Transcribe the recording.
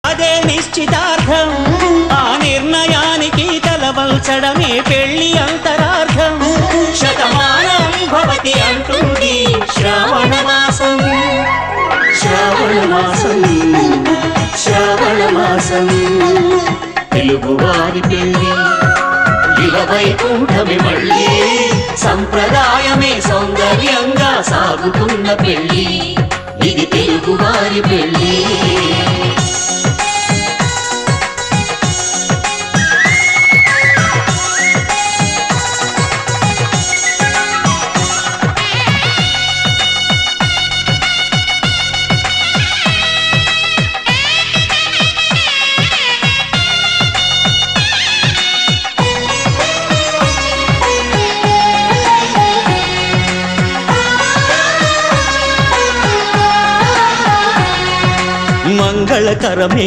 అదే నిశ్చితార్థం. ఆ నిర్ణయానికి తలవల్చడమే పెళ్లి అంతరార్థం. శతమానం భవతి అంటుంది శ్రావణ మాసం. శ్రావణ మాసం, శ్రావణ మాసం, తెలుగువారి పెళ్లి ఇలవైకుంఠమి మళ్ళీ. సంప్రదాయమే సౌందర్యంగా సాగుతున్న పెళ్లి, ఇది తెలుగువారి పెళ్లి. మంగళకరమే